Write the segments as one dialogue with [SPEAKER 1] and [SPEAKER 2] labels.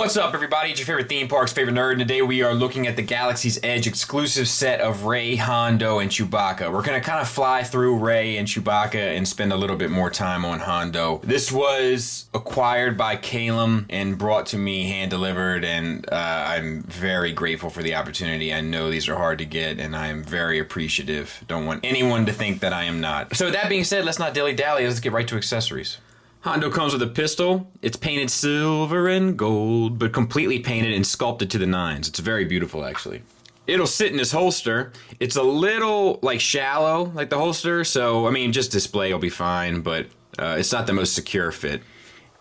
[SPEAKER 1] What's up, everybody? It's your favorite theme park's favorite nerd, and today we are looking at the Galaxy's Edge exclusive set of Rey, Hondo, and Chewbacca. We're going to kind of fly through Rey and Chewbacca and spend a little bit more time on Hondo. This was acquired by Calum and brought to me hand-delivered, and I'm very grateful for the opportunity. I know these are hard to get, and I am very appreciative. Don't want anyone to think that I am not. So with that being said, let's not dilly-dally. Let's get right to accessories. Hondo comes with a pistol. It's painted silver and gold, but completely painted and sculpted to the nines. It's very beautiful, actually. It'll sit in this holster. It's a little, shallow, like the holster, so, just display will be fine, but it's not the most secure fit.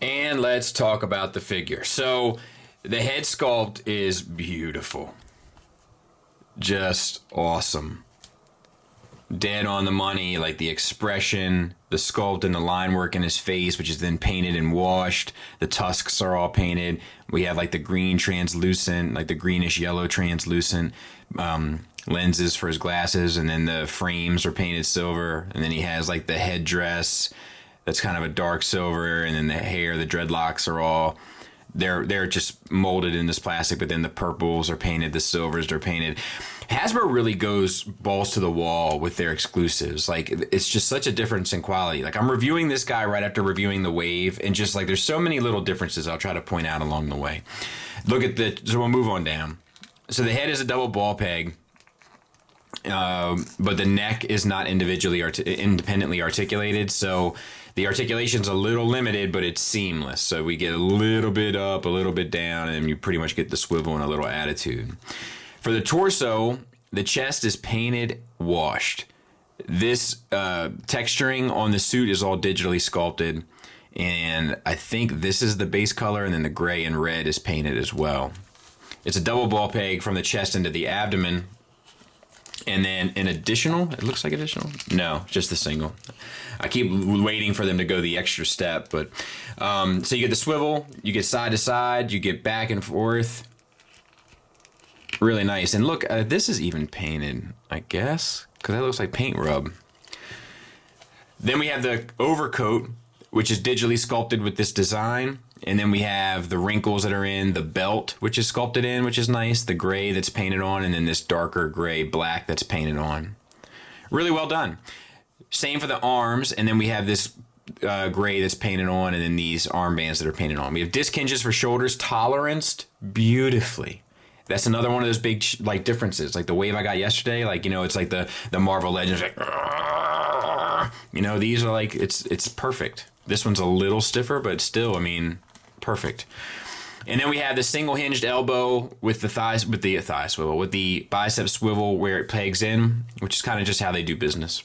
[SPEAKER 1] And let's talk about the figure. So, the head sculpt is beautiful. Just awesome. Dead on the money, like the expression, the sculpt and the line work in his face, which is then painted and washed. The tusks are all painted. We have the green translucent, the greenish yellow translucent lenses for his glasses, and then the frames are painted silver, and then he has the headdress that's kind of a dark silver, and then the hair, the dreadlocks are all they're just molded in this plastic, but then the purples are painted, the silvers are painted. Hasbro really goes balls to the wall with their exclusives. It's just such a difference in quality. I'm reviewing this guy right after reviewing the Wave, and just there's so many little differences I'll try to point out along the way. So we'll move on down. So the head is a double ball peg, but the neck is not independently articulated, so the articulation's a little limited, but it's seamless. So we get a little bit up, a little bit down, and you pretty much get the swivel and a little attitude. For the torso, the chest is painted, washed. This texturing on the suit is all digitally sculpted, and I think this is the base color, and then the gray and red is painted as well. It's a double ball peg from the chest into the abdomen, and then an additional, it looks like additional? No, just the single. I keep waiting for them to go the extra step, but so you get the swivel, you get side to side, you get back and forth. Really nice. And look, this is even painted, I guess, because that looks like paint rub. Then we have the overcoat, which is digitally sculpted with this design. And then we have the wrinkles that are in the belt, which is sculpted in, which is nice. The gray that's painted on, and then this darker gray black that's painted on. Really well done. Same for the arms, and then we have this gray that's painted on, and then these armbands that are painted on. We have disc hinges for shoulders, toleranced beautifully. That's another one of those big differences. The Wave I got yesterday, it's the Marvel Legends, these are it's perfect. This one's a little stiffer, but still, perfect. And then we have the single hinged elbow with the bicep swivel where it pegs in, which is kind of just how they do business.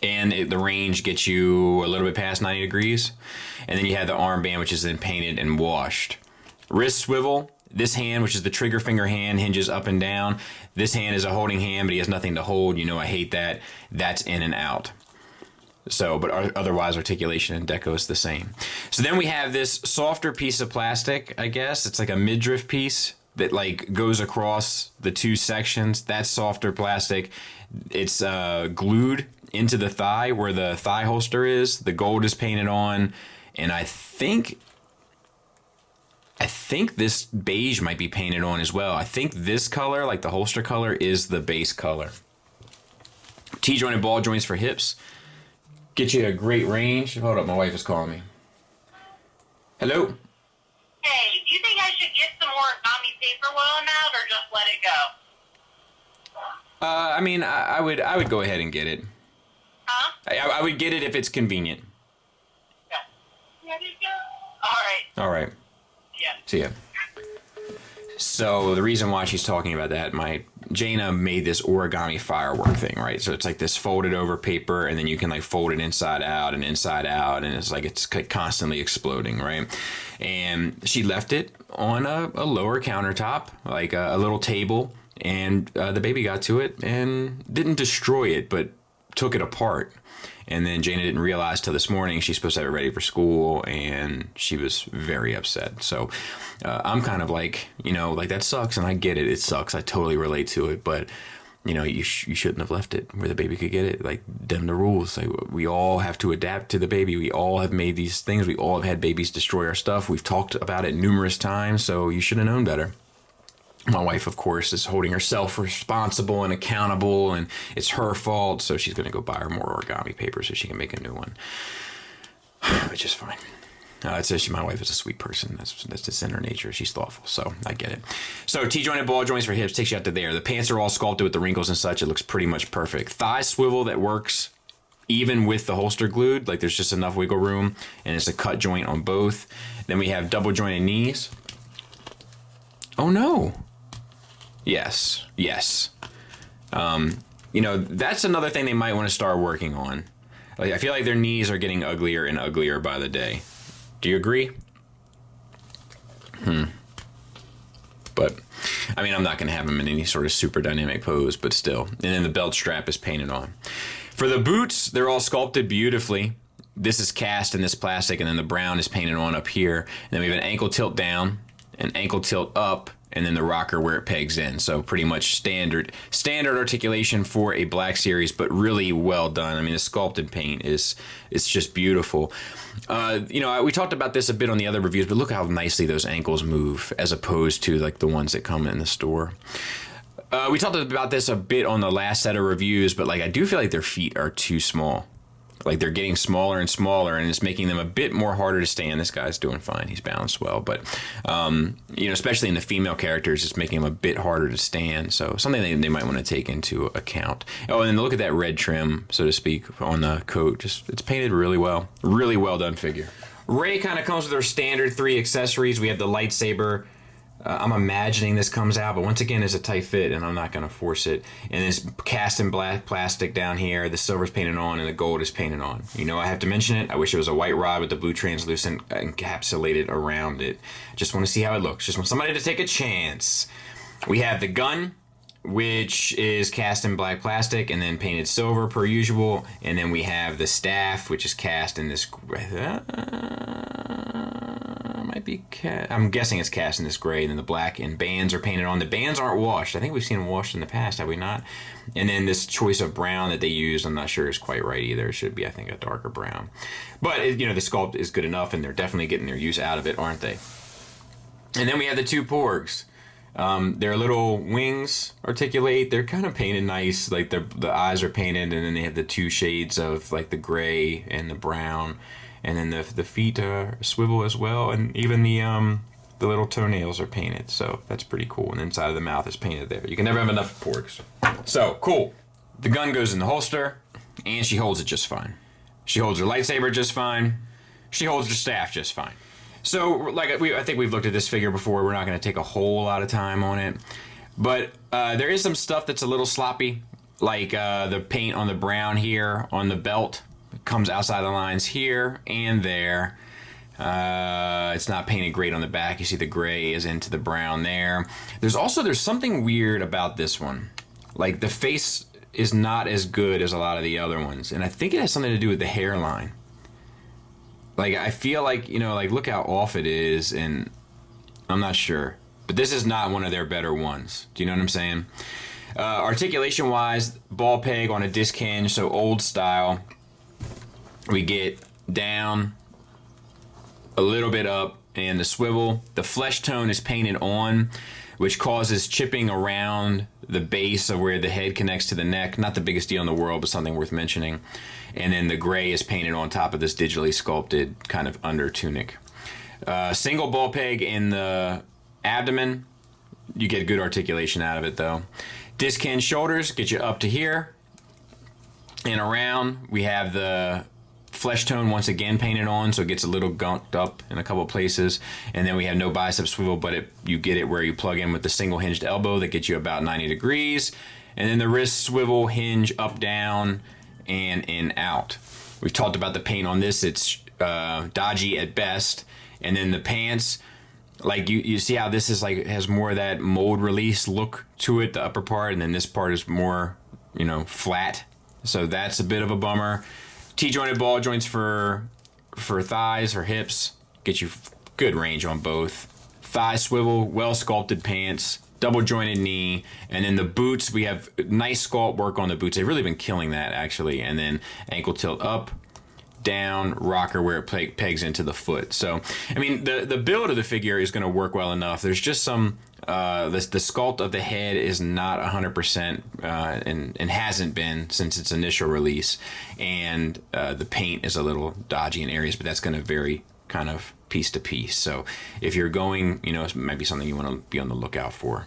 [SPEAKER 1] And the range gets you a little bit past 90 degrees. And then you have the armband, which is then painted and washed. Wrist swivel. This hand, which is the trigger finger hand, hinges up and down. This hand is a holding hand, but he has nothing to hold. I hate that. That's in and out. So, but otherwise, articulation and deco is the same. So then we have this softer piece of plastic, I guess. It's like a midriff piece that goes across the two sections. That's softer plastic. It's glued into the thigh where the thigh holster is. The gold is painted on, and I think this beige might be painted on as well. I think this color, the holster color, is the base color. T-jointed ball joints for hips. Get you a great range. Hold up, my wife is calling me. Hello?
[SPEAKER 2] Hey, do you think I should get some more Dummies paper welling out or just let it go?
[SPEAKER 1] I would go ahead and get it.
[SPEAKER 2] Huh?
[SPEAKER 1] I would get it if it's convenient.
[SPEAKER 2] Yeah. Let it go.
[SPEAKER 1] All right.
[SPEAKER 2] Yeah.
[SPEAKER 1] See ya. So the reason why she's talking about that, Jaina made this origami firework thing, right? So it's this folded over paper, and then you can fold it inside out, and it's constantly exploding, right? And she left it on a lower countertop, a little table, and the baby got to it and didn't destroy it, but took it apart. And then Jaina didn't realize till this morning she's supposed to have it ready for school, and she was very upset. So I'm kind of that sucks, and I get it. It sucks. I totally relate to it. But, you know, you shouldn't have left it where the baby could get it. Like, them the rules. Like, we all have to adapt to the baby. We all have made these things. We all have had babies destroy our stuff. We've talked about it numerous times, so you should have known better. My wife, of course, is holding herself responsible and accountable, and it's her fault, so she's going to go buy her more origami paper so she can make a new one. Which is fine. My wife is a sweet person. That's just in her nature. She's thoughtful, so I get it. So T-jointed ball joints for hips takes you out to there. The pants are all sculpted with the wrinkles and such. It looks pretty much perfect. Thigh swivel that works even with the holster glued. Like, there's just enough wiggle room, and it's a cut joint on both. Then we have double jointed knees. Oh no. Yes. You know, that's another thing they might want to start working on. Like, I feel like their knees are getting uglier and uglier by the day. Do you agree? But, I mean, I'm not going to have them in any sort of super dynamic pose, but still. And then the belt strap is painted on. For the boots, they're all sculpted beautifully. This is cast in this plastic, and then the brown is painted on up here. And then we have an ankle tilt down, an ankle tilt up, and then the rocker where it pegs in. So pretty much standard articulation for a Black Series, but really well done. I mean, the sculpted paint it's just beautiful. You know, we talked about this a bit on the other reviews, but look how nicely those ankles move as opposed to like the ones that come in the store. We talked about this a bit on the last set of reviews, but like, I do feel like their feet are too small. Like, they're getting smaller and smaller, and it's making them a bit more harder to stand. This guy's doing fine. He's balanced well. But, you know, especially in the female characters, it's making him a bit harder to stand. So something they might want to take into account. Oh, and then look at that red trim, so to speak, on the coat. It's painted really well. Really well done figure. Rey kind of comes with her standard 3 accessories. We have the lightsaber. I'm imagining this comes out, but once again, it's a tight fit, and I'm not going to force it. And it's cast in black plastic down here. The silver's painted on, and the gold is painted on. You know, I have to mention it. I wish it was a white rod with the blue translucent encapsulated around it. Just want to see how it looks. Just want somebody to take a chance. We have the gun, which is cast in black plastic and then painted silver per usual. And then we have the staff, which is cast in this... I'm guessing it's cast in this gray, and then the black and bands are painted on. The bands aren't washed. I think we've seen them washed in the past, have we not? And then this choice of brown that they used, I'm not sure is quite right either. It should be, I think, a darker brown. But, you know, the sculpt is good enough, and they're definitely getting their use out of it, aren't they? And then we have the 2 porgs. Their little wings articulate. They're kind of painted nice. Like, the eyes are painted, and then they have the 2 shades of, like, the gray and the brown. And then the feet swivel as well, and even the little toenails are painted, so that's pretty cool. And the inside of the mouth is painted there. You can never have enough porgs. So, cool. The gun goes in the holster, and she holds it just fine. She holds her lightsaber just fine. She holds her staff just fine. So, like I think we've looked at this figure before. We're not going to take a whole lot of time on it. But there is some stuff that's a little sloppy, like the paint on the brown here on the belt. It comes outside the lines here and there. It's not painted great on the back. You see the gray is into the brown there. There's something weird about this one. Like, the face is not as good as a lot of the other ones, and I think it has something to do with the hairline. Like, I feel like, you know, like, look how off it is, and I'm not sure. But this is not one of their better ones. Do you know what I'm saying? Articulation-wise, ball peg on a disc hinge, so old style. We get down, a little bit up, and the swivel. The flesh tone is painted on, which causes chipping around the base of where the head connects to the neck. Not the biggest deal in the world, but something worth mentioning. And then the gray is painted on top of this digitally sculpted kind of under tunic. Single ball peg in the abdomen. You get good articulation out of it, though. Disc hinge shoulders get you up to here. And around, we have the flesh tone once again painted on, so it gets a little gunked up in a couple of places. And then we have no bicep swivel, but you get it where you plug in with the single hinged elbow that gets you about 90 degrees. And then the wrist swivel hinge up, down, and in, out. We've talked about the paint on this. It's dodgy at best. And then the pants, like you see how this is like has more of that mold release look to it, the upper part, and then this part is more, you know, flat. So that's a bit of a bummer. T-jointed ball joints for thighs or hips. Get you good range on both. Thigh swivel, well sculpted pants. double jointed knee, and then the boots, we have nice sculpt work on the boots. They've really been killing that, actually. And then ankle tilt up, down, rocker where it pegs into the foot. So, I mean, the build of the figure is going to work well enough. There's just some, the sculpt of the head is not 100% and hasn't been since its initial release. And the paint is a little dodgy in areas, but that's going to vary kind of piece to piece. So if you're going, you know, it might be something you want to be on the lookout for.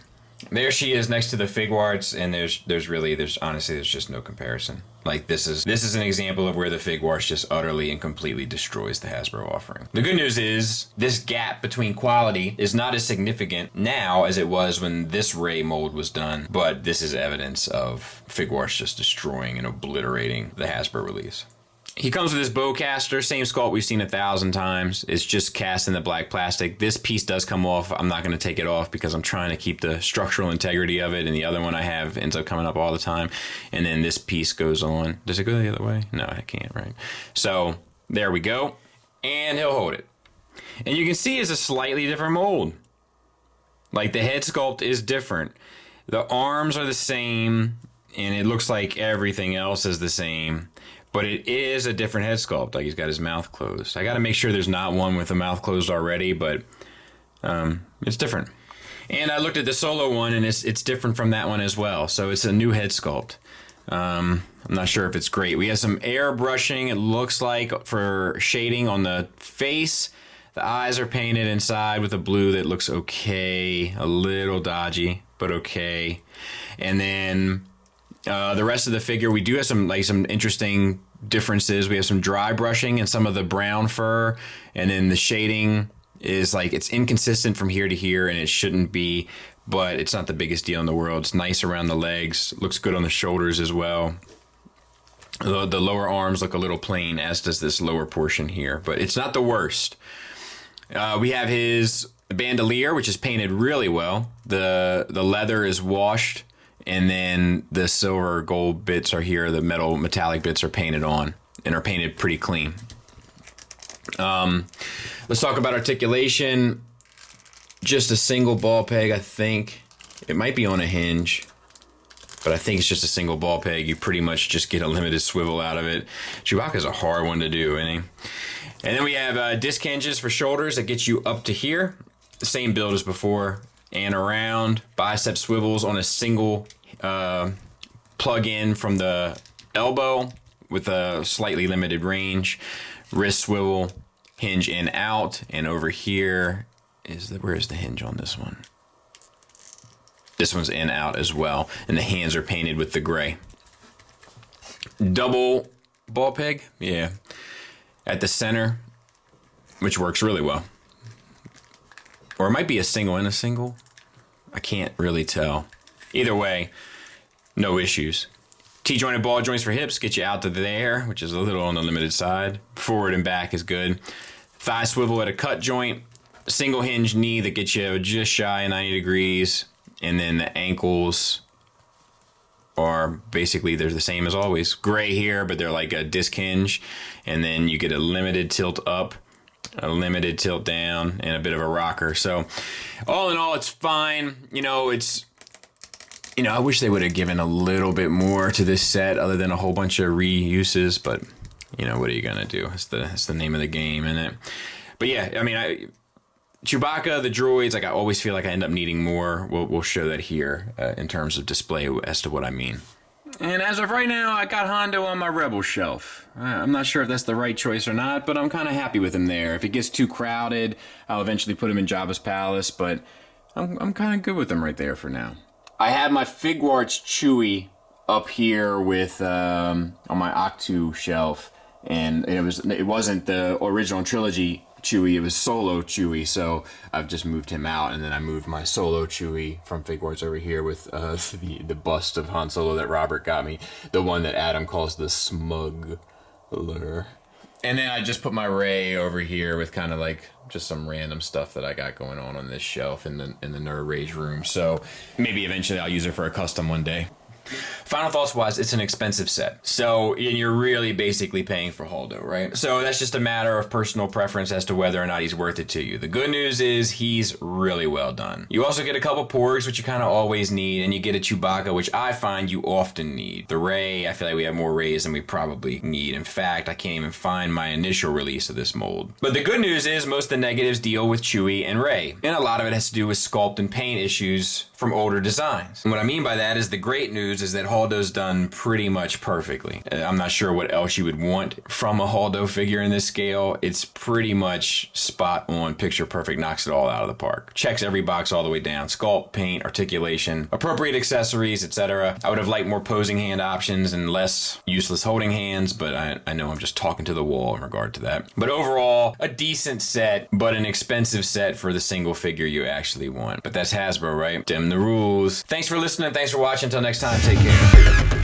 [SPEAKER 1] There she is next to the Figuarts, and there's honestly just no comparison. Like this is an example of where the Figuarts just utterly and completely destroys the Hasbro offering. The good news is this gap between quality is not as significant now as it was when this Ray mold was done, but this is evidence of Figuarts just destroying and obliterating the Hasbro release. He comes with his bowcaster, same sculpt we've seen 1,000 times. It's just cast in the black plastic. This piece does come off. I'm not going to take it off because I'm trying to keep the structural integrity of it, and the other one I have ends up coming up all the time. And then this piece goes on. Does it go the other way? No, it can't, right? So there we go. And he'll hold it. And you can see it's a slightly different mold. Like the head sculpt is different. The arms are the same, and it looks like everything else is the same. But it is a different head sculpt. Like he's got his mouth closed. I got to make sure there's not one with the mouth closed already, but it's different. And I looked at the solo one, and it's different from that one as well. So it's a new head sculpt. I'm not sure if it's great. We have some airbrushing, it looks like, for shading on the face. The eyes are painted inside with a blue that looks okay. A little dodgy, but okay. And then the rest of the figure, we do have some interesting differences. We have some dry brushing and some of the brown fur, and then the shading is it's inconsistent from here to here, and it shouldn't be, but it's not the biggest deal in the world. It's nice around the legs, looks good on the shoulders as well. The lower arms look a little plain, as does this lower portion here, but it's not the worst. We have his bandolier, which is painted really well. The leather is washed, and then the silver gold bits are here. The metallic bits are painted on and are painted pretty clean. Let's talk about articulation. Just a single ball peg, I think. It might be on a hinge, but I think it's just a single ball peg. You pretty much just get a limited swivel out of it. Chewbacca's a hard one to do, isn't he? And then we have disc hinges for shoulders that get you up to here. The same build as before. And around, bicep swivels on a single plug-in from the elbow with a slightly limited range. Wrist swivel, hinge in out, and over here where is the hinge on this one? This one's in out as well, and the hands are painted with the gray. Double ball peg, yeah, at the center, which works really well. Or it might be a single and a single. I can't really tell. Either way, no issues. T-jointed ball joints for hips get you out to there, which is a little on the limited side. Forward and back is good. Thigh swivel at a cut joint. Single hinge knee that gets you just shy of 90 degrees. And then the ankles are basically, they're the same as always. Gray here, but they're like a disc hinge. And then you get a limited tilt up, a limited tilt down, and a bit of a rocker. So all in all, it's fine. I wish they would have given a little bit more to this set other than a whole bunch of reuses, but what are you going to do? It's the name of the game, isn't it? But yeah, Chewbacca, the droids, I always feel like I end up needing more. We'll show that here in terms of display as to what I mean. And as of right now, I got Hondo on my Rebel shelf. I'm not sure if that's the right choice or not, but I'm kind of happy with him there. If it gets too crowded, I'll eventually put him in Jabba's palace, but I'm kind of good with him right there for now. I have my Figuarts Chewie up here with on my Octu shelf, and it wasn't the original trilogy Chewie, it was solo Chewie, so I've just moved him out, and then I moved my solo Chewie from Figuarts over here with the bust of Han Solo that Robert got me, the one that Adam calls the Smuggler. And then I just put my Rey over here with kind of just some random stuff that I got going on this shelf in the Nerd Rage room, so maybe eventually I'll use it for a custom one day. Final thoughts wise, it's an expensive set. So, and you're really basically paying for Hondo, right? So that's just a matter of personal preference as to whether or not he's worth it to you. The good news is he's really well done. You also get a couple Porgs, which you kind of always need, and you get a Chewbacca, which I find you often need. The Rey, I feel like we have more Reys than we probably need. In fact, I can't even find my initial release of this mold. But the good news is most of the negatives deal with Chewie and Rey, and a lot of it has to do with sculpt and paint issues from older designs. And what I mean by that is the great news is that Holdo's done pretty much perfectly. I'm not sure what else you would want from a Holdo figure in this scale. It's pretty much spot on, picture perfect, knocks it all out of the park. Checks every box all the way down. Sculpt, paint, articulation, appropriate accessories, etc. I would have liked more posing hand options and less useless holding hands, but I know I'm just talking to the wall in regard to that. But overall, a decent set, but an expensive set for the single figure you actually want. But that's Hasbro, right? Dim the rules. Thanks for listening. Thanks for watching. Until next time, take care.